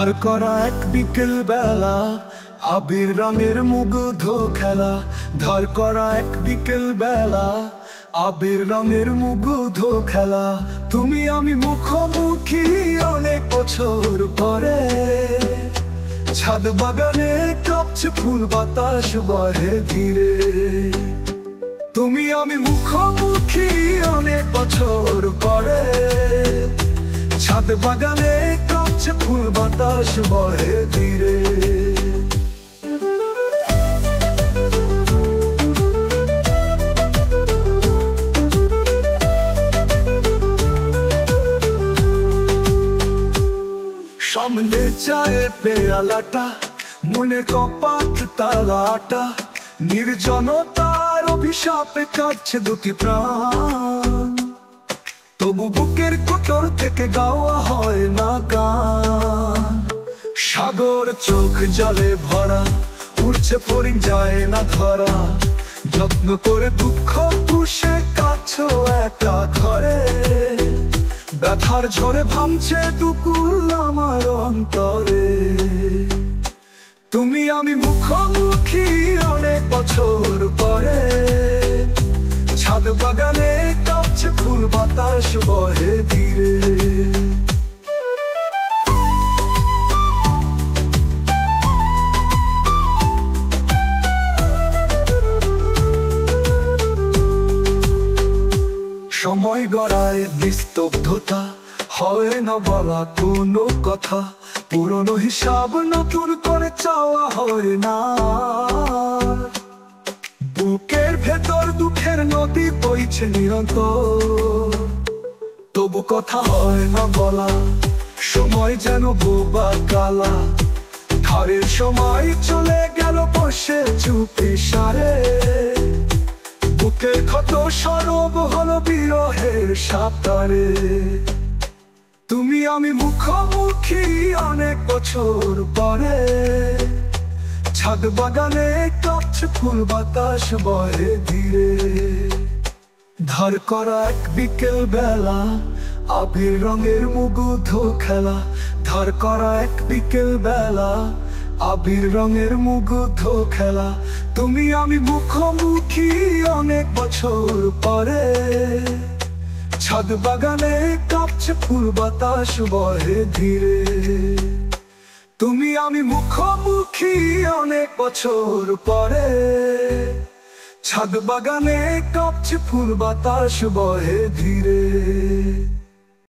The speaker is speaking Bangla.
ধার করা এক বিকেল বেলা, আবির রঙের মুগ্ধ খেলা। ধার করা এক বিকেল বেলা, আবির রঙের মুগ্ধ খেলা। তুমি আমি মুখোমুখি অনেক বছর পরে, ছাদ বাগানে কাঁপছে ফুল, বাতাস বহে ধীরে। তুমি আমি মুখোমুখি অনেক বছর পরে, ছাদ বাগানে কাঁপছে ফুল, বাতাস বহে ধীরে। সামনে চায়ের পেয়ালাটা, মনে কপাট তালাটা, নির্জনতার অভিশাপে কাটছে দুটি প্রাণ। তবু বুকের কোটর থেকে গাওয়া হয় না গান। সাগর চোখ জলে ভরা, উঠছে ফড়িং যায় না ধরা। যত্ন করে দুঃখ পুষে কাছো একা ঘরে, ব্যথার ঝরে ভাঙছে দুকুল আমার অন্তরে। তুমি আমি মুখোমুখি অনেক বছর পরে, ছাদ বাগানে কাঁপছে ফুল, বাতাস বহে ধীরে। সময় গড়ায় নিস্তব্ধতা, হয় না বলা কোনো কথা। পুরনো হিসাব নতুন করে চাওয়া হয় না। বুকের ভেতর দুঃখের নদী বইছে নিরন্তর, তবু কথা হয় না বলা। সময় যেন বোবা কালা, ধারের সময় চলে গেল বসে চুপি সারে। বুকের ক্ষত সরব হলো বিরহের সাঁতারে। তুমি আমি মুখোমুখি অনেক বছর পরে, ছাদ বাগানে কাঁপছে ফুল, বাতাস বহে ধীরে। ধার করা এক বিকেল বেলা, আবির রঙের মুগ্ধ খেলা। ধার করা এক বিকেল বেলা, আবির রঙের মুগ্ধ খেলা। তুমি আমি মুখোমুখি অনেক বছর পরে, ছাদ বাগানে কাঁপছে ফুল, বাতাস বহে ধীরে। তুমি আমি মুখোমুখি অনেক বছর পরে, ছাদ বাগানে কাঁপছে ফুল, বাতাস বহে ধীরে।